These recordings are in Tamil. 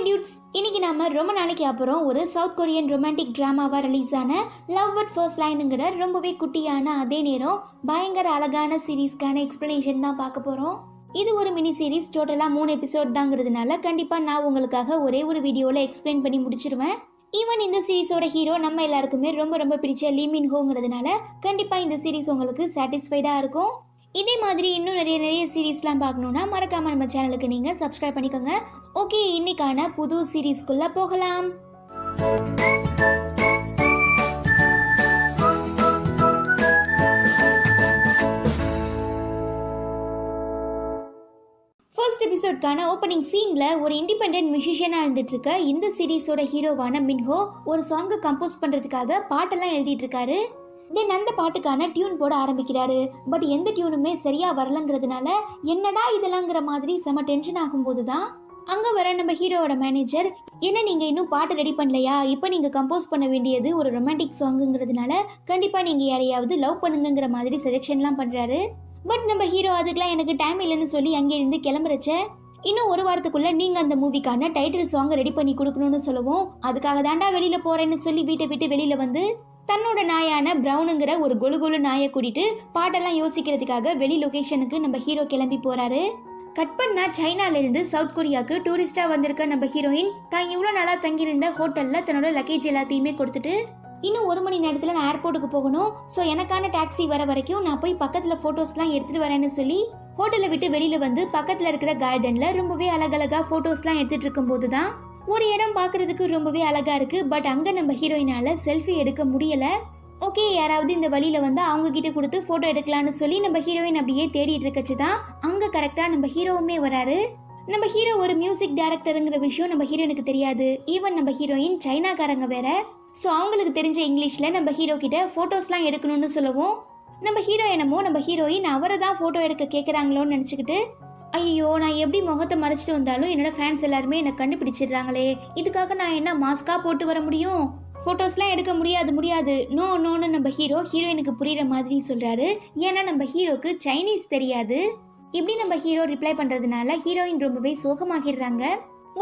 ஹாய் டியூட்ஸ், இன்னைக்கு நாம ரொம்ப நாளைக்கு அப்புறம் ஒரு சவுத் கொரியன் ரொமான்டிக் டிராமாவா ரிலீஸ் ஆன லவ் அட் ஃபர்ஸ்ட் லைனுங்கிற ரொம்பவே குட்டியான அதே நேரம் பயங்கர அழகான சீரீஸ்க்கான எக்ஸ்பிளனேஷன் தான் பார்க்க போறோம். இது ஒரு மினி சீரீஸ், டோட்டலா 3 எபிசோட் தாங்கிறதுனால கண்டிப்பா நான் உங்களுக்காக ஒரே ஒரு வீடியோல எக்ஸ்பிளைன் பண்ணி முடிச்சிருவேன். ஈவன் இந்த சீரீஸோட ஹீரோ நம்ம எல்லாருக்குமே ரொம்ப ரொம்ப பிடிச்ச லீ மின் ஹோங்கிறதுனால கண்டிப்பா இந்த சீரீஸ் உங்களுக்கு சாட்டிஸ்ஃபைடா இருக்கும். இதே மாதிரி இன்னும் நிறைய சீரீஸ்லாம் பார்க்கணுன்னா மறக்காம நம்ம சேனலுக்கு நீங்க சப்ஸ்கிரைப் பண்ணிக்கோங்க. ஓகே, இன்னைக்கான புது சீரீஸ்க்குள்ள போகலாம். ஃபர்ஸ்ட் எபிசோட்கான ஓப்பனிங் சீன்ல ஒரு இண்டிபெண்டன்ட் மியூசிஷியனா இருந்துட்டு இருக்க இந்த சீரீஸோட ஹீரோவான மின்ஹோ ஒரு சாங்கை கம்போஸ் பண்றதுக்காக பாட்டெல்லாம் எழுதிட்டு இருக்காரு. தென் அந்த பாட்டுக்கான டியூன் போட ஆரம்பிக்கிறாரு. பட் எந்த டியூனுமே சரியா வரலங்கிறதுனால என்னடா இதெல்லாங்கிற மாதிரி செம டென்ஷன் ஆகும்போது தான் அங்க வர நம்ம ஹீரோவோட மேனேஜர், என்ன நீங்க இன்னும் பாட்டு ரெடி பண்ணலையா, இப்போ நீங்க கம்போஸ் பண்ண வேண்டியது ஒரு ரொமான்டிக் சாங்குங்கிறதுனால கண்டிப்பா நீங்க யாரையாவது லவ் பண்ணுங்கிற மாதிரி சஜெக்ஷன்லாம் பண்றாரு. பட் நம்ம ஹீரோ அதுக்கெல்லாம் எனக்கு டைம் இல்லைன்னு சொல்லி அங்கே இருந்து கிளம்புறச்ச இன்னும் ஒரு வாரத்துக்குள்ள நீங்க அந்த மூவிக்கான டைட்டில் சாங் ரெடி பண்ணி கொடுக்கணும்னு சொல்லவும், அதுக்காக தாண்டா வெளியில போறேன்னு சொல்லி வீட்டை விட்டு வெளியில வந்து தன்னோட நாயான பிரவுனுங்கிற ஒரு கொலு நாயை கூட்டிட்டு பாட்டெல்லாம் யோசிக்கிறதுக்காக வெளி லொகேஷனுக்கு நம்ம ஹீரோ கிளம்பி போறாரு. கட் பண்ணா சைனால இருந்து சவுத் கொரியாவுக்கு டூரிஸ்டா வந்திருக்க நம்ம ஹீரோயின் தான் இவ்வளவு நாளா தங்கியிருந்த ஹோட்டல்ல தன்னோட லக்கேஜ் எல்லாத்தையுமே கொடுத்துட்டு இன்னும் 1 மணி நேரத்துல நான் ஏர்போர்ட்டுக்கு போகணும், ஸோ எனக்கான டாக்ஸி வர வரைக்கும் நான் போய் பக்கத்துல போட்டோஸ்லாம் எடுத்துட்டு வரேன்னு சொல்லி ஹோட்டலை விட்டு வெளியில வந்து பக்கத்துல இருக்கிற கார்டன்ல ரொம்பவே அழகழகா போட்டோஸ்லாம் எடுத்துட்டு இருக்கும் போதுதான் ஒரு இடம் பார்க்கறதுக்கு ரொம்பவே அழகா இருக்கு. பட் அங்க நம்ம ஹீரோயினால செல்ஃபி எடுக்க முடியல. ஓகே, யாராவது இந்த வழியில வந்து அவங்க கிட்ட கொடுத்து போட்டோ எடுக்கலாம்னு சொல்லி நம்ம ஹீரோயின் அப்படியே தேடிட்டு இருக்கச்சுதான் அங்க கரெக்டா நம்ம ஹீரோவுமே வராரு. நம்ம ஹீரோ ஒரு மியூசிக் டைரக்டருங்கிற விஷயம் நம்ம ஹீரோயினுக்கு தெரியாது. ஈவன் நம்ம ஹீரோயின் சைனாக்காரங்க வேற. ஸோ அவங்களுக்கு தெரிஞ்ச இங்கிலீஷ்ல நம்ம ஹீரோ கிட்ட போட்டோஸ்லாம் எடுக்கணும்னு சொல்லவும் நம்ம ஹீரோ என்னமோ நம்ம ஹீரோயின் அவரை தான் போட்டோ எடுக்க கேட்குறாங்களோன்னு நினச்சிக்கிட்டு, ஐயோ நான் எப்படி முகத்தை மறைச்சிட்டு வந்தாலும் என்னோட ஃபேன்ஸ் எல்லாருமே என்னை கண்டுபிடிச்சிடுறாங்களே, இதுக்காக நான் என்ன மாஸ்கா போட்டு வர முடியும், ஃபோட்டோஸ்லாம் எடுக்க முடியாது நோன்னு நம்ம ஹீரோயினுக்கு புரியுற மாதிரி சொல்றாரு. ஏன்னா நம்ம ஹீரோக்கு சைனீஸ் தெரியாது. இப்படி நம்ம ஹீரோ ரிப்ளை பண்றதுனால ஹீரோயின் ரொம்பவே சோகமாகிடுறாங்க.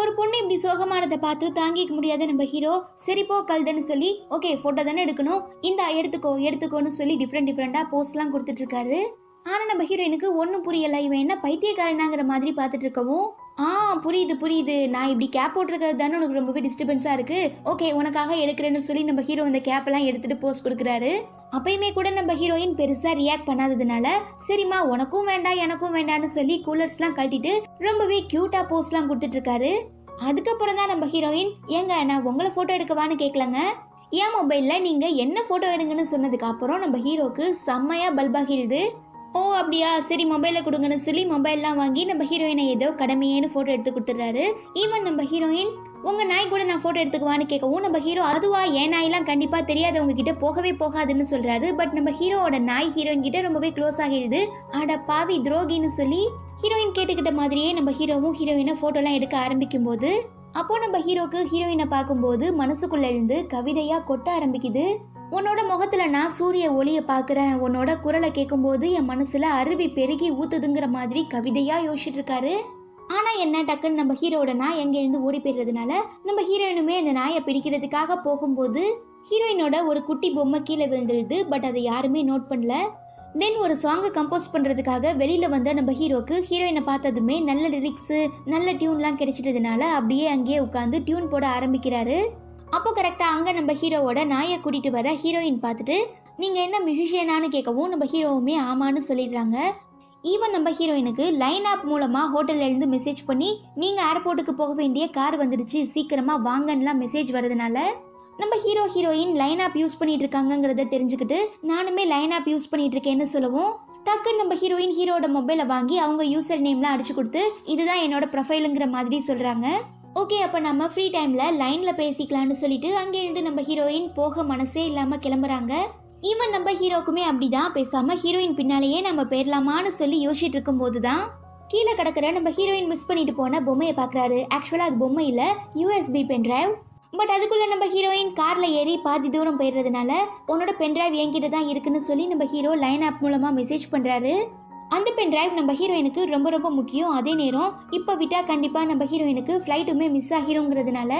ஒரு பொண்ணு இப்படி சோகமானதை பார்த்து தாங்கிக்க முடியாத நம்ம ஹீரோ சரி போ கல்தன்னு சொல்லி, ஓகே போட்டோ தானே எடுக்கணும், இந்த எடுத்துக்கோன்னு சொல்லி டிஃப்ரெண்டா போஸ்ட்லாம் கொடுத்துட்டு இருக்காரு. ஆனா நம்ம ஹீரோயினுக்கு ஒன்றும் புரியல, இவன் என்ன பைத்தியக்காரனாங்கிற மாதிரி பார்த்துட்டு இருக்கவும், புரியுது நான் இப்படி கேப் போட்டிருக்கிறது தானே உனக்கு ரொம்பவே டிஸ்டர்பன்ஸா இருக்கு, ஓகே உனக்காக எடுக்கிறேன்னு சொல்லி நம்ம ஹீரோ அந்த கேப் எல்லாம் எடுத்துட்டு போஸ்ட் கொடுக்குறாரு. அப்பயுமே கூட நம்ம ஹீரோயின் பெருசா ரியாக்ட் பண்ணாததுனால சரிம்மா உனக்கும் வேண்டாம் எனக்கும் வேண்டாம்னு சொல்லி கூலர்ஸ்லாம் கழட்டிட்டு ரொம்பவே கியூட்டா போஸ்ட்லாம் கொடுத்துட்டு இருக்காரு. அதுக்கப்புறம் தான் நம்ம ஹீரோயின், ஏங்க நான் உங்களை போட்டோ எடுக்கவான்னு கேட்கலங்க, என் மொபைல்ல நீங்க என்ன போட்டோ எடுங்கன்னு சொன்னதுக்கு அப்புறம் நம்ம ஹீரோக்கு செம்மையா பல்பாகிடுது. ஓ அப்படியா, சரி மொபைலை கொடுங்கன்னு சொல்லி மொபைல்லாம் வாங்கி நம்ம ஹீரோயினை ஏதோ கடமையேன்னு போட்டோ எடுத்து கொடுத்துட்றாரு. ஈவன் நம்ம ஹீரோயின் உங்க நாய் கூட நான் போட்டோ எடுத்துக்குவான்னு கேட்கவும் நம்ம ஹீரோ அதுவா என் நாயெல்லாம் கண்டிப்பா தெரியாதவங்க கிட்ட போகவே போகாதுன்னு சொல்றாரு. பட் நம்ம ஹீரோவோட நாய் ஹீரோயின் கிட்ட ரொம்பவே க்ளோஸ் ஆகிடுது. அட பாவி துரோகின்னு சொல்லி ஹீரோயின் கேட்டுக்கிட்ட மாதிரியே நம்ம ஹீரோவும் ஹீரோயினை போட்டோலாம் எடுக்க ஆரம்பிக்கும் போது அப்போ நம்ம ஹீரோக்கு ஹீரோயினை பார்க்கும்போது மனசுக்குள்ள இருந்து கவிதையா கொட்ட ஆரம்பிக்குது. உன்னோட முகத்துல நான் சூரிய ஒளியை பாக்குறேன், உன்னோட குரலை கேட்கும் போது என் மனசுல அருவி பெருகி ஊத்துதுங்கிற மாதிரி கவிதையா யோசிச்சுட்டு இருக்காரு. ஆனா என்ன, டக்குன்னு நம்ம ஹீரோட நாய் எங்க இருந்து ஓடி போயிடுறதுனால நம்ம ஹீரோயினுமே அந்த நாயை பிடிக்கிறதுக்காக போகும்போது ஹீரோயினோட ஒரு குட்டி பொம்மை கீழே விழுந்துருது. பட் அதை யாருமே நோட் பண்ணல. தென் ஒரு சாங்கை கம்போஸ் பண்றதுக்காக வெளியில வந்த நம்ம ஹீரோக்கு ஹீரோயினை பார்த்ததுமே நல்ல லிரிக்ஸ் நல்ல டியூன்லாம் கிடைச்சிட்டதுனால அப்படியே அங்கேயே உட்காந்து டியூன் போட ஆரம்பிக்கிறாரு. அப்போ கரெக்டா அங்க நம்ம ஹீரோவோட நாயை கூட்டிட்டு வர ஹீரோயின் பார்த்துட்டு, நீங்க என்ன மியூசிஷியனானு கேட்கவும் நம்ம ஹீரோவுமே ஆமான்னு சொல்லிடுறாங்க. ஈவன் நம்ம ஹீரோயினுக்கு லைன் ஆப் மூலமா ஹோட்டல்ல இருந்து மெசேஜ் பண்ணி நீங்க ஏர்போர்ட்டுக்கு போக வேண்டிய கார் வந்துடுச்சு சீக்கிரமா வாங்கன்னுலாம் மெசேஜ் வரதுனால நம்ம ஹீரோயின் லைன் ஆப் யூஸ் பண்ணிட்டு இருக்காங்கிறத தெரிஞ்சுக்கிட்டு நானுமே லைன் ஆப் யூஸ் பண்ணிட்டு இருக்கேன்னு சொல்லவும் டக்குன்னு நம்ம ஹீரோயின் ஹீரோட மொபைலை வாங்கி அவங்க யூசர் நேம்லாம் அடிச்சு கொடுத்து இதுதான் என்னோட ப்ரொஃபைலுங்கிற மாதிரி சொல்றாங்க. ஓகே, அப்போ நம்ம ஃப்ரீ டைம்ல லைன்ல பேசிக்கலாம்னு சொல்லிட்டு அங்கேருந்து நம்ம ஹீரோயின் போக மனசே இல்லாம கிளம்புறாங்க. ஈவன் நம்ம ஹீரோக்குமே அப்படிதான், பேசாம ஹீரோயின் பின்னாலேயே நம்ம பேரலாமான்னு சொல்லி யோசிச்சுட்டு இருக்கும் போதுதான் கீழே கிடக்கிற நம்ம ஹீரோயின் மிஸ் பண்ணிட்டு போன பொம்மையை பாக்குறாரு. ஆக்சுவலா அது பொம்மை இல்ல, யூஎஸ்பி பென்டிரைவ். பட் அதுக்குள்ள நம்ம ஹீரோயின் கார்ல ஏறி பாதி தூரம் போயிடுறதுனால உன்னோட பென்டிரைவ் என்கிட்ட தான் இருக்குன்னு சொல்லி நம்ம ஹீரோ லைன் ஆப் மூலமா மெசேஜ் பண்றாரு. அந்த பென் டிரைவ் நம்ம ஹீரோயினுக்கு ரொம்ப ரொம்ப முக்கியம். அதே நேரம் இப்போ விட்டா கண்டிப்பாக நம்ம ஹீரோயினுக்கு ஃப்ளைட்டுமே மிஸ் ஆகிருங்கிறதுனால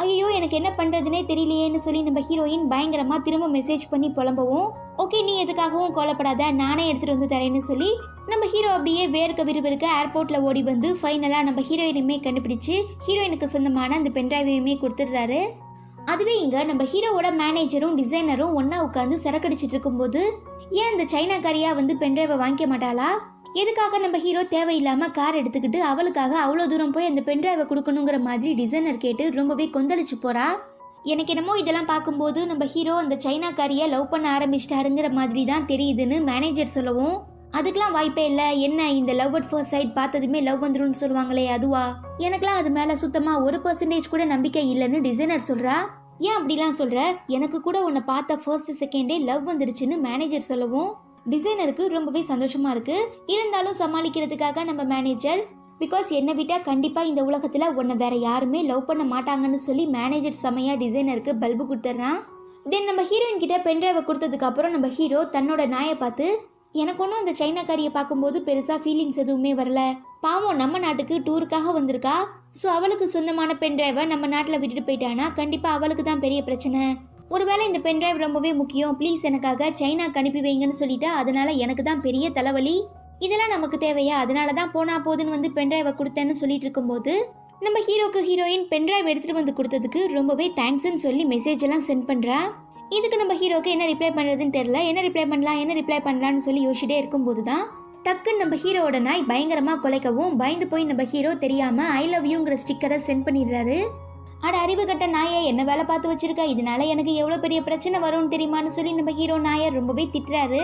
ஐயோ எனக்கு என்ன பண்ணுறதுனே தெரியலையேன்னு சொல்லி நம்ம ஹீரோயின் பயங்கரமாக திரும்ப மெசேஜ் பண்ணி புலம்பவும், ஓகே நீ எதுக்காகவும் கோலப்படாத, நானே எடுத்துகிட்டு வந்து தரேன்னு சொல்லி நம்ம ஹீரோ அப்படியே வேர்க்க விறுவிறுக்க ஏர்போர்ட்டில் ஓடி வந்து ஃபைனலாக நம்ம ஹீரோயினுமே கண்டுபிடிச்சு ஹீரோயினுக்கு சொந்தமான அந்த பென்ட்ரைவையுமே கொடுத்துட்றாரு. அதுவே இங்கே நம்ம ஹீரோவோட மேனேஜரும் டிசைனரும் ஒன்றா உட்காந்து சரக்கடிச்சிட்டு இருக்கும்போது ஏன் இந்த சைனாக்காரியா வந்து பென்ட்ரைவை வாங்கிக்க மாட்டாளா, எதுக்காக நம்ம ஹீரோ தேவையில்லாமல் கார் எடுத்துக்கிட்டு அவளுக்காக அவ்வளோ தூரம் போய் அந்த பென்ட்ரைவை கொடுக்கணுங்கிற மாதிரி டிசைனர் கேட்டு ரொம்பவே கொந்தளிச்சு போறா. எனக்கு என்னமோ இதெல்லாம் பார்க்கும்போது நம்ம ஹீரோ அந்த சைனாக்காரியை லவ் பண்ண ஆரம்பிச்சிட்டாருங்கிற மாதிரி தான் தெரியுதுன்னு மேனேஜர் சொல்லவும், அதுக்கெல்லாம் வாய்ப்பே இல்லை, என்ன இந்த லவ் அட் ஃபர்ஸ்ட் சைட் பார்த்ததுமே லவ் வந்துரும்னு சொல்லுவாங்களே அதுவா, எனக்கெல்லாம் அது மேலே சுத்தமாக 1% கூட நம்பிக்கை இல்லைன்னு டிசைனர் சொல்கிறா. ஏன் அப்படிலாம் சொல்கிற, எனக்கு கூட உன்னை பார்த்த ஃபர்ஸ்ட் செகண்டே லவ் வந்துருச்சுன்னு மேனேஜர் சொல்லவும் டிசைனருக்கு ரொம்பவே சந்தோஷமா இருக்கு. இருந்தாலும் சமாளிக்கிறதுக்காக நம்ம மேனேஜர் பிகாஸ் என்னை விட்டா கண்டிப்பாக இந்த உலகத்தில் உன்னை வேற யாருமே லவ் பண்ண மாட்டாங்கன்னு சொல்லி மேனேஜர் செமையாக டிசைனருக்கு பல்பு கொடுத்துட்றான். தென் நம்ம ஹீரோயின் கிட்ட பென்ட்ரைவை கொடுத்ததுக்கு அப்புறம் நம்ம ஹீரோ தன்னோட நாயை பார்த்து, எனக்கு ஒன்றும் அந்த சைனாக்காரியை பார்க்கும்போது பெருசாக ஃபீலிங்ஸ் எதுவுமே வரல, பாவம் நம்ம நாட்டுக்கு டூருக்காக வந்திருக்கா, ஸோ அவளுக்கு சொந்தமான பென்ட்ரைவை நம்ம நாட்டில் விட்டுட்டு போயிட்டானா கண்டிப்பாக அவளுக்கு தான் பெரிய பிரச்சனை, ஒருவேளை இந்த பென்ட்ரைவ் ரொம்பவே முக்கியம், ப்ளீஸ் எனக்காக சைனாக்கு அனுப்பி வைங்கன்னு சொல்லிட்டா, அதனால எனக்கு தான் பெரிய தலைவலி, இதெல்லாம் நமக்கு தேவையா, அதனால தான் போனா போதுன்னு வந்து பென்ட்ரைவை கொடுத்தேன்னு சொல்லிட்டு இருக்கும்போது நம்ம ஹீரோக்கு ஹீரோயின் பென்ட்ரைவ் எடுத்துகிட்டு வந்து கொடுத்ததுக்கு ரொம்பவே தேங்க்ஸ்ன்னு சொல்லி மெசேஜ் எல்லாம் சென்ட் பண்ணுறா. இதுக்கு நம்ம ஹீரோக்கு என்ன ரிப்ளை பண்ணுறதுன்னு தெரியல, என்ன ரிப்ளை பண்ணலான்னு சொல்லி யோசிச்சுட்டே இருக்கும்போது தான் டக்குன்னு நம்ம ஹீரோவோட நாய் பயங்கரமாக குலைக்கவும் பயந்து போய் நம்ம ஹீரோ தெரியாமல் ஐ லவ் யூங்கிற ஸ்டிக்கரை சென்ட் பண்ணிடுறாரு. அட அறிவு கட்ட நாயை என்ன வேலை பார்த்து வச்சிருக்க, இதனால எனக்கு எவ்வளோ பெரிய பிரச்சனை வரும்னு தெரியுமான்னு சொல்லி நம்ம ஹீரோ நாயை ரொம்பவே திட்டுறாரு.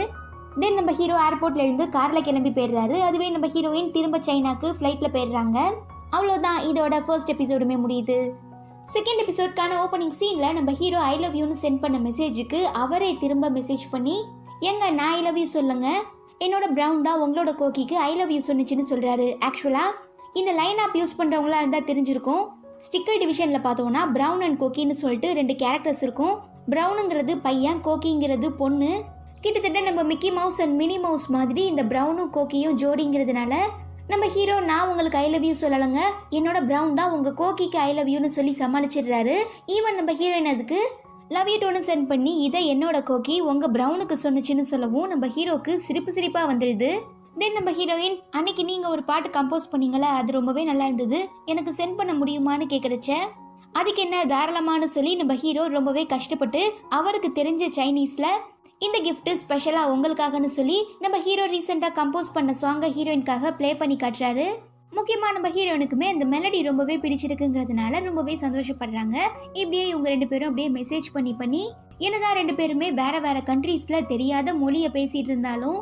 தென் நம்ம ஹீரோ ஏர்போர்ட்ல இருந்து காரில் கிளம்பி போயிடுறாரு. அதுவே நம்ம ஹீரோயின் திரும்ப சைனாக்கு ஃப்ளைட்டில் போயிடுறாங்க. அவ்வளோதான், இதோட ஃபர்ஸ்ட் எபிசோடுமே முடியுது. செகண்ட் எபிசோட்கான ஓப்பனிங் சீனில் நம்ம ஹீரோ ஐ லவ் யூன்னு சென்ட் பண்ண மெசேஜுக்கு அவரே திரும்ப மெசேஜ் பண்ணி, எங்க நான் ஐ லவ் யூ சொல்லுங்க, என்னோட ப்ரௌன் தான் உங்களோட கோக்கிக்கு ஐ லவ் யூ சொன்னிச்சுன்னு சொல்கிறாரு. ஆக்சுவலாக இந்த லைன் ஆப் யூஸ் பண்ணுறவங்களா இருந்தால் தெரிஞ்சிருக்கும். ஸ்டிக்கர் டிவிஷனில் பார்த்தோன்னா ப்ரௌன் அண்ட் கோக்கின்னு சொல்லிட்டு 2 கேரக்டர்ஸ் இருக்கும். ப்ரௌனுங்கிறது பையன், கோக்கிங்கிறது பொண்ணு. கிட்டத்தட்ட நம்ம Mickey mouse and mini mouse மாதிரி இந்த ப்ரௌனும் கோக்கியும் ஜோடிங்கிறதுனால நம்ம ஹீரோ நான் உங்களுக்கு ஐ லவ் யூ சொல்லலைங்க, என்னோட ப்ரௌன் தான் உங்கள் கோக்கிக்கு ஐ லவ் யூன்னு சொல்லி சமாளிச்சிடுறாரு. ஈவன் நம்ம ஹீரோயின் அதுக்கு லவ் யூ டோன்னு சென்ட் பண்ணி இதை என்னோட கோக்கி உங்கள் ப்ரௌனுக்கு சொன்னிச்சுன்னு சொல்லவும் நம்ம ஹீரோக்கு சிரிப்பாக வந்துடுது. தென் நம்ம ஹீரோயின், அன்னைக்கு நீங்கள் ஒரு பாட்டு கம்போஸ் பண்ணீங்களே அது ரொம்பவே நல்லா இருந்தது, எனக்கு சென்ட் பண்ண முடியுமான்னு கேட்குறச்ச அதுக்கு என்ன தாராளமானு சொல்லி நம்ம ஹீரோ ரொம்பவே கஷ்டப்பட்டு அவருக்கு தெரிஞ்ச சைனீஸில் இந்த கிஃப்ட் ஸ்பெஷலாக உங்களுக்காகன்னு சொல்லி நம்ம ஹீரோ ரீசெண்டாக கம்போஸ் பண்ண சாங்கை ஹீரோயின்காக ப்ளே பண்ணி காட்டுறாரு. முக்கியமாக நம்ம ஹீரோயினுக்குமே அந்த மெலடி ரொம்பவே பிடிச்சிருக்குங்கிறதுனால ரொம்பவே சந்தோஷப்படுறாங்க. இப்படியே இவங்க 2 பேரும் அப்படியே மெசேஜ் பண்ணி என்னதான் 2 பேருமே வேற கண்ட்ரீஸில் தெரியாத மொழியை பேசிகிட்டு இருந்தாலும்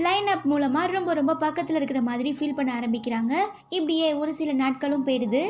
லைன் அப் மூலமாக ரொம்ப பக்கத்தில் இருக்கிற மாதிரி ஃபீல் பண்ண ஆரம்பிக்கிறாங்க. இப்படியே ஒரு சில நாட்களும் போயிடுது.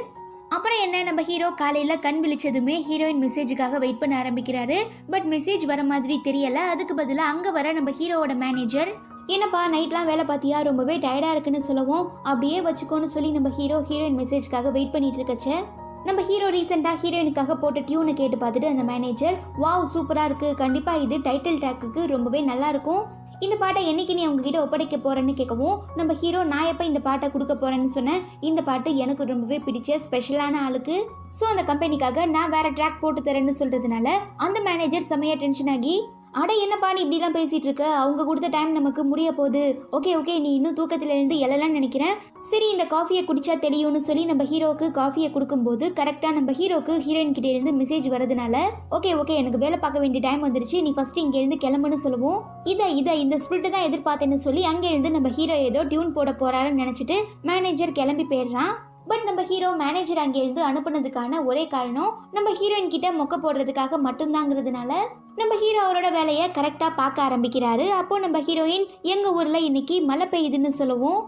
அப்புறம் என்ன, நம்ம ஹீரோ காலையில் கண் விழிச்சதுமே ஹீரோயின் மெசேஜுக்காக வெயிட் பண்ண ஆரம்பிக்கிறாரு. பட் மெசேஜ் வர மாதிரி தெரியல. அதுக்கு பதிலாக அங்கே வர நம்ம ஹீரோவோட மேனேஜர், என்னப்பா நைட்லாம் வேலை பார்த்தியா, ரொம்பவே டயர்டாக இருக்குன்னு சொல்லவும் அப்படியே வச்சுக்கோன்னு சொல்லி நம்ம ஹீரோயின் மெசேஜ்க்காக வெயிட் பண்ணிட்டு இருக்கச்ச நம்ம ஹீரோ ரீசெண்டாக ஹீரோயினுக்காக போட்ட டியூனை கேட்டு பார்த்துட்டு அந்த மேனேஜர், வாவ் சூப்பராக இருக்குது, கண்டிப்பாக இது டைட்டில் ட்ராக்குக்கு ரொம்பவே நல்லா இருக்கும், இந்த பாட்டை என்னைக்கு நீ உங்ககிட்ட ஒப்படைக்க போறேன்னு கேட்கவும் நம்ம ஹீரோ நான் எப்போ இந்த பாட்டை கொடுக்க போறேன்னு சொன்னேன், இந்த பாட்டு எனக்கு ரொம்பவே பிடிச்ச ஸ்பெஷலான ஆளுக்கு, ஸோ அந்த கம்பெனிக்காக நான் வேற ட்ராக் போட்டு தரேன்னு சொல்றதுனால அந்த மேனேஜர் செமையா டென்ஷன் ஆகி, அட என்னப்பா நீ இப்படிலாம் பேசிட்டு இருக்க, அவங்க கொடுத்த டைம் நமக்கு முடிய போகுது, ஓகே நீ இன்னும் தூக்கத்துல இருந்து எழலாம்னு நினைக்கிறேன், சரி இந்த காஃபியை குடிச்சா தெரியும்னு சொல்லி நம்ம ஹீரோக்கு காஃபியை கொடுக்கும்போது கரெக்டா நம்ம ஹீரோக்கு ஹீரோயின் கிட்ட இருந்து மெசேஜ் வரதுனால ஓகே எனக்கு வேலை பார்க்க வேண்டிய டைம் வந்துருச்சு, நீ ஃபர்ஸ்ட் இங்க இருந்து கிளம்புன்னு சொல்லுவோம். இதை இந்த ஸ்பிரிட் தான் எதிர்பார்த்தேன்னு சொல்லி அங்க இருந்து நம்ம ஹீரோ ஏதோ டியூன் போட போறாருன்னு நினைச்சிட்டு மேனேஜர் கிளம்பி போயிடுறான். பட் நம்ம ஹீரோ மேனேஜர் அங்கேருந்து அனுப்புனதுக்கான ஒரே காரணம் நம்ம ஹீரோயின் கிட்ட மொக்க போடுறதுக்காக மட்டும்தாங்கிறதுனால நம்ம ஹீரோ அவரோட வேலையை கரெக்டாக பார்க்க ஆரம்பிக்கிறாரு. அப்போ நம்ம ஹீரோயின் எங்கள் ஊரில் இன்னைக்கு மழை பெய்யுதுன்னு சொல்லுவோம்.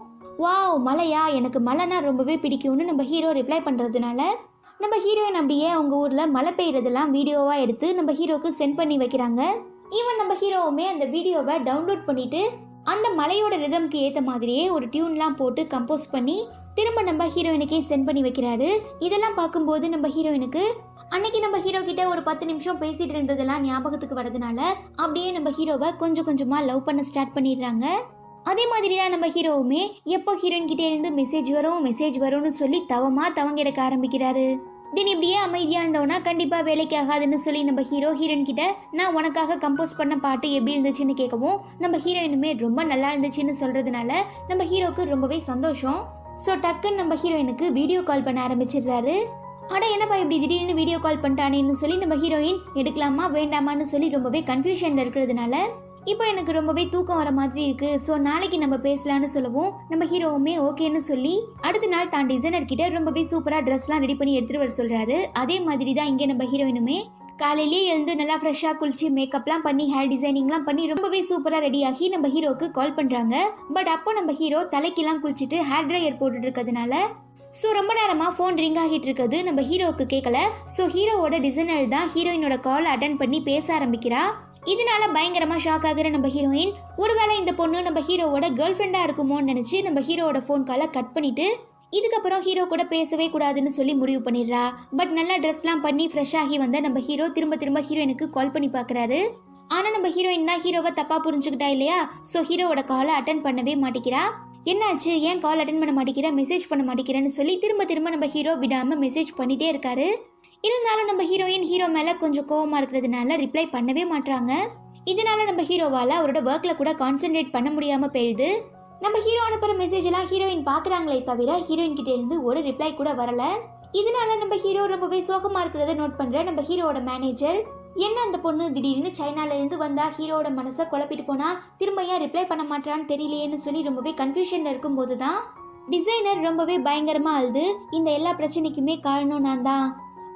வாவ் மழையா, எனக்கு மழைனா ரொம்பவே பிடிக்கும்னு நம்ம ஹீரோ ரிப்ளை பண்ணுறதுனால நம்ம ஹீரோயின் அப்படியே அவங்க ஊரில் மழை பெய்யறதெல்லாம் வீடியோவாக எடுத்து நம்ம ஹீரோக்கு சென்ட் பண்ணி வைக்கிறாங்க. ஈவன் நம்ம ஹீரோவுமே அந்த வீடியோவை டவுன்லோட் பண்ணிட்டு அந்த மலையோட ரிதம்க்கு ஏற்ற மாதிரியே ஒரு டியூன்லாம் போட்டு கம்போஸ் பண்ணி திரும்ப நம்ம ஹீரோயினுக்கே சென்ட் பண்ணி வைக்கிறாரு. இதெல்லாம் பார்க்கும்போது நம்ம ஹீரோயினுக்கு அன்னைக்கு நம்ம ஹீரோ கிட்ட ஒரு 10 நிமிஷம் பேசிட்டு இருந்ததெல்லாம் ஞாபகத்துக்கு வரதுனால அப்படியே நம்ம ஹீரோவை கொஞ்சம் கொஞ்சமாக லவ் பண்ண ஸ்டார்ட் பண்ணிடுறாங்க. அதே மாதிரி தான் நம்ம ஹீரோவுமே எப்போ ஹீரோயின் கிட்டே இருந்து மெசேஜ் வரும்னு சொல்லி தவங்க எடுக்க ஆரம்பிக்கிறாரு. தின் இப்படியே அமைதியாக இருந்தோன்னா கண்டிப்பாக வேலைக்கு ஆகாதுன்னு சொல்லி நம்ம ஹீரோயின் கிட்ட நான் உனக்காக கம்போஸ் பண்ண பாட்டு எப்படி இருந்துச்சுன்னு கேட்கவும் நம்ம ஹீரோயினுமே ரொம்ப நல்லா இருந்துச்சுன்னு சொல்கிறதுனால நம்ம ஹீரோக்கு ரொம்பவே சந்தோஷம். ஸோ டக்குன்னு நம்ம ஹீரோயினுக்கு வீடியோ கால் பண்ண ஆரம்பிச்சிடுறாரு. அட என்னப்பா இப்படி திடீர்னு வீடியோ கால் பண்ணிட்டானேன்னு சொல்லி நம்ம ஹீரோயின் எடுக்கலாமா வேண்டாமான்னு சொல்லி ரொம்பவே கன்ஃபியூஷனில் இருக்கிறதுனால இப்போ எனக்கு ரொம்பவே தூக்கம் வர மாதிரி இருக்கு, ஸோ நாளைக்கு நம்ம பேசலான்னு சொல்லவும் நம்ம ஹீரோவுமே ஓகேன்னு சொல்லி அடுத்த நாள் தான் டிசைனர் கிட்ட ரொம்பவே சூப்பராக ட்ரெஸ்லாம் ரெடி பண்ணி எடுத்துட்டு வர சொல்றாரு. அதே மாதிரி தான் இங்கே நம்ம ஹீரோயினுமே காலையிலேயே எழுந்து நல்லா ஃப்ரெஷ்ஷாக குளிச்சு மேக்கப்லாம் பண்ணி ஹேர் டிசைனிங்லாம் பண்ணி ரொம்பவே சூப்பராக ரெடியாகி நம்ம ஹீரோக்கு கால் பண்ணுறாங்க. பட் அப்போ நம்ம ஹீரோ தலைக்கெல்லாம் குளிச்சுட்டு ஹேர் ட்ரையர் போட்டுட்டு இருக்கிறதுனால ஸோ ரொம்ப நேரமாக ஃபோன் ரிங் ஆகிட்டு இருக்குது நம்ம ஹீரோவுக்கு கேட்கல. ஸோ ஹீரோவோட டிசைனர் தான் ஹீரோயினோட கால் அட்டன் பண்ணி பேச ஆரம்பிக்கிறா. இதனால பயங்கரமாக ஷாக் ஆகிற நம்ம ஹீரோயின் ஒருவேளை இந்த பொண்ணு நம்ம ஹீரோவோட கேர்ள் ஃப்ரெண்டாக இருக்குமோன்னு நினச்சி நம்ம ஹீரோவோட ஃபோன் காலை கட் பண்ணிட்டு இதுக்கப்புறம் ஹீரோ கூட பேசவே கூடாதுன்னு சொல்லி முடிவு பண்ணிடுறா. பட் நல்லா ட்ரெஸ்லாம் பண்ணி ஃப்ரெஷ் ஆகி வந்த நம்ம ஹீரோ திரும்ப ஹீரோயினுக்கு கால் பண்ணி பார்க்குறாரு. ஆனால் நம்ம ஹீரோயின் தான் ஹீரோவை தப்பாக புரிஞ்சுக்கிட்டா இல்லையா, ஸோ ஹீரோவோட காலை அட்டன் பண்ணவே மாட்டேங்கிறா. என்னாச்சு, ஏன் கால் அட்டன் பண்ண மாட்டேங்கிற, மெசேஜ் பண்ண மாட்டேங்கிறேன்னு சொல்லி திரும்ப நம்ம ஹீரோ விடாமல் மெசேஜ் பண்ணிகிட்டே இருக்காரு. இருந்தாலும் நம்ம ஹீரோயின் ஹீரோ மேலே கொஞ்சம் கோவமாக இருக்கிறதுனால ரிப்ளை பண்ணவே மாட்டாங்க. இதனால நம்ம ஹீரோவால் அவரோட ஒர்க்கில் கூட கான்சென்ட்ரேட் பண்ண முடியாமல் போயிடுது. நம்ம ஹீரோ அனுப்புகிற மெசேஜ் எல்லாம் ஹீரோயின் பார்க்குறாங்களே தவிர ஹீரோயின் கிட்டே இருந்து ஒரு ரிப்ளை கூட வரல. இதனால நம்ம ஹீரோ ரொம்பவே சோகமாக இருக்கிறத நோட் பண்ணுற நம்ம ஹீரோவோட மேனேஜர் என்ன அந்த பொண்ணு திடீர்னு சைனால இருந்து வந்தா ஹீரோட மனசை குழப்பிட்டு போனா திரும்ப ஏன் ரிப்ளை பண்ண மாட்டான்னு தெரியலையேன்னு சொல்லி ரொம்பவே கன்ஃபியூஷன்ல இருக்கும் போதுதான் டிசைனர் ரொம்பவே பயங்கரமா அழுது இந்த எல்லா பிரச்சனைக்குமே காரணம் நான் தான்.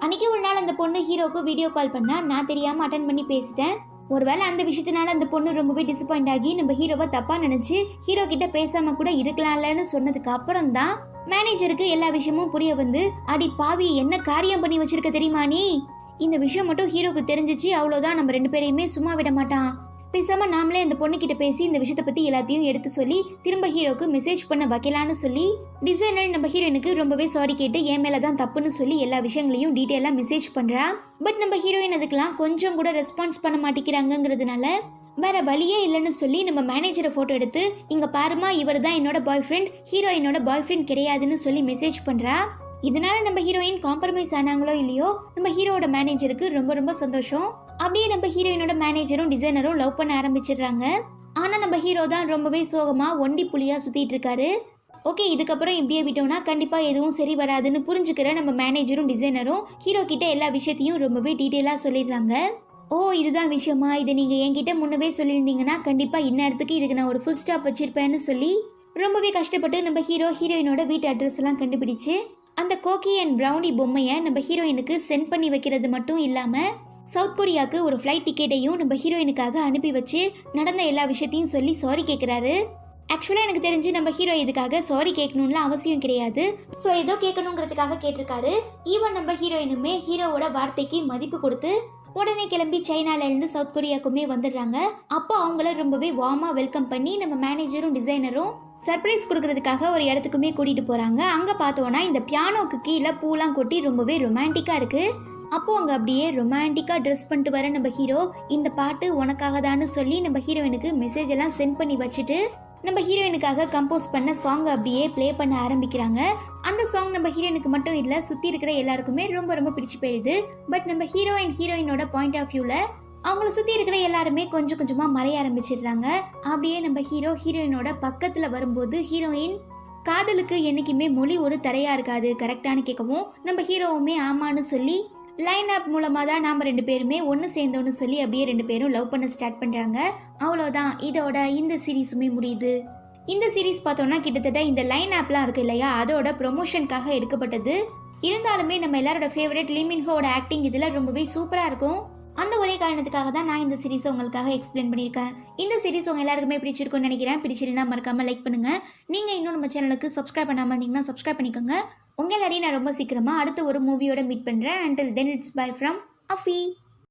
அன்னைக்கு ஒரு நாள் அந்த பொண்ணு ஹீரோக்கு வீடியோ கால் பண்ணா நான் தெரியாம அட்டன் பண்ணி பேசிட்டேன். ஒருவேளை அந்த விஷயத்தினால அந்த பொண்ணு ரொம்பவே டிசப்பாயிண்ட் ஆகி நம்ம ஹீரோவை தப்பா நினைச்சு ஹீரோ கிட்ட பேசாம கூட இருக்கலாம்லன்னு சொன்னதுக்கு அப்புறம் தான் மேனேஜருக்கு எல்லா விஷயமும் புரிய வந்து அடி பாவி என்ன காரியம் பண்ணி வச்சிருக்க தெரியுமா நீ, இந்த விஷயம் மட்டும் ஹீரோக்கு தெரிஞ்சிச்சு அவ்வளோதான், நம்ம 2 பேரையுமே சும்மா விட மாட்டான், பேசாம நாமளே அந்த பொண்ணுகிட்ட பேசி இந்த விஷயத்தை பத்தி எல்லாத்தையும் எடுத்து சொல்லி திரும்ப ஹீரோக்கு மெசேஜ் பண்ண வைக்கலான்னு சொல்லி டிசைனர் நம்ம ஹீரோயினுக்கு ரொம்பவே சாரி கேட்டு என் மேலதான் தப்புன்னு சொல்லி எல்லா விஷயங்களையும் டீட்டெயிலா மெசேஜ் பண்றா. பட் நம்ம ஹீரோயின் அதுக்கெல்லாம் கொஞ்சம் கூட ரெஸ்பான்ஸ் பண்ண மாட்டேங்கிறாங்கிறதுனால வேற வழியே இல்லைன்னு சொல்லி நம்ம மேனேஜரை போட்டோ எடுத்து இங்க பாருமா இவர் தான் என்னோட பாய் ஃப்ரெண்ட், ஹீரோயினோட பாய் ஃப்ரெண்ட் கிடையாதுன்னு சொல்லி மெசேஜ் பண்றா. இதனால நம்ம ஹீரோயின் காம்ப்ரமைஸ் ஆனாங்களோ இல்லையோ நம்ம ஹீரோவோட மேனேஜருக்கு ரொம்ப சந்தோஷம். அப்படியே நம்ம ஹீரோயினோட மேனேஜரும் டிசைனரும் லவ் பண்ண ஆரம்பிச்சிடுறாங்க. ஆனா நம்ம ஹீரோ தான் ரொம்பவே சோகமா ஒண்டி புலியா சுத்திட்டு இருக்காரு. ஓகே, இதுக்கப்புறம் இப்படியே விட்டோம்னா கண்டிப்பா எதுவும் சரி வராதுன்னு புரிஞ்சுக்கிற நம்ம மேனேஜரும் டிசைனரும் ஹீரோ கிட்ட எல்லா விஷயத்தையும் ரொம்பவே டீட்டெயிலா சொல்லிடுறாங்க. ஓ இதுதான் விஷயமா, இதை நீங்க என்கிட்ட முன்னவே சொல்லியிருந்தீங்கன்னா கண்டிப்பா இந்நேரத்துக்கு இதுக்கு நான் ஒரு ஃபுல் ஸ்டாப் வச்சிருப்பேன்னு சொல்லி ரொம்பவே கஷ்டப்பட்டு நம்ம ஹீரோயினோட வீட்டு அட்ரஸ் எல்லாம் கண்டுபிடிச்சு அந்த கோகி அண்ட் ப்ரௌனி பொம்மையை நம்ம ஹீரோயினுக்கு சென்ட் பண்ணி வைக்கிறது மட்டும் இல்லாமல் சவுத் கொரியாவுக்கு ஒரு ஃப்ளைட் டிக்கெட்டையும் நம்ம ஹீரோயினுக்காக அனுப்பி வச்சு நடந்த எல்லா விஷயத்தையும் சொல்லி சாரி கேட்குறாரு. ஆக்சுவலாக எனக்கு தெரிஞ்சு நம்ம ஹீரோ இதுக்காக சாரி கேட்கணும்லாம் அவசியம் கிடையாது, ஸோ ஏதோ கேட்கணுங்கிறதுக்காக கேட்டிருக்காரு. ஈவன் நம்ம ஹீரோயினுமே ஹீரோவோட வார்த்தைக்கு மதிப்பு கொடுத்து உடனே கிளம்பி சைனால இருந்து சவுத் கொரியாவுக்குமே வந்துடுறாங்க. அப்போ அவங்கள ரொம்பவே வார்மா வெல்கம் பண்ணி நம்ம மேனேஜரும் டிசைனரும் சர்ப்ரைஸ் கொடுக்கறதுக்காக ஒரு இடத்துக்குமே கூட்டிட்டு போறாங்க. அங்க பார்த்தோன்னா இந்த பியானோக்கு கீழே பூலாம் கொட்டி ரொம்பவே ரொமான்டிக்கா இருக்கு. அப்போ அங்க அப்படியே ரொமான்டிக்கா ட்ரெஸ் பண்ணிட்டு வர நம்ம ஹீரோ இந்த பாட்டு உனக்காக தான்னு சொல்லி நம்ம ஹீரோயினுக்கு மெசேஜ் எல்லாம் சென்ட் பண்ணி வச்சுட்டு நம்ம ஹீரோயினுக்காக கம்போஸ் பண்ண சாங் அப்படியே ப்ளே பண்ண ஆரம்பிக்கிறாங்க. அந்த சாங் நம்ம ஹீரோயினுக்கு மட்டும் இல்லை சுற்றி இருக்கிற எல்லாருக்குமே ரொம்ப பிடிச்சி போயிடுது. பட் நம்ம ஹீரோ அண்ட் ஹீரோயினோட பாயிண்ட் ஆஃப் வியூவில் அவங்கள சுற்றி இருக்கிற எல்லாருமே கொஞ்சமாக மறைய ஆரம்பிச்சிடுறாங்க. அப்படியே நம்ம ஹீரோயினோட பக்கத்தில் வரும்போது ஹீரோயின் காதலுக்கு என்றைக்குமே மொழி ஒரு தடையாக இருக்காது கரெக்டானு கேட்கவும் நம்ம ஹீரோவுமே ஆமான்னு சொல்லி லைன் அப் மூலமாக தான் நாம் 2 பேருமே ஒன்று சேர்ந்தோன்னு சொல்லி அப்படியே 2 பேரும் லவ் பண்ண ஸ்டார்ட் பண்ணுறாங்க. அவ்வளோதான், இதோட இந்த சீரீஸுமே முடியுது. இந்த சீரீஸ் பார்த்தோன்னா கிட்டத்தட்ட இந்த லைன் ஆப்லாம் இருக்கு இல்லையா, அதோட ப்ரொமோஷனுக்காக எடுக்கப்பட்டது. இருந்தாலுமே நம்ம எல்லாரோட ஃபேவரட் லீ மின் ஹோவோட ஆக்டிங் இதில் ரொம்பவே சூப்பராக இருக்கும். அந்த ஒரே காரணத்துக்காக தான் நான் இந்த சீரீஸை உங்களுக்காக எக்ஸ்பிளைன் பண்ணியிருக்கேன். இந்த சீரீஸ் உங்கள் எல்லாருக்குமே பிடிச்சிருக்கும்னு நினைக்கிறேன். பிடிச்சிருந்தா மறக்காமல் லைக் பண்ணுங்கள். நீங்கள் இன்னும் நம்ம சேனலுக்கு சப்ஸ்கிரைப் பண்ணாமல் இருந்தீங்கன்னா சப்ஸ்கிரைப் பண்ணிக்கோங்க. உங்கள் எல்லாரையும் நான் ரொம்ப சீக்கிரமாக அடுத்த ஒரு மூவியோட மீட் பண்ணுறேன். Until then, it's bye from Afi.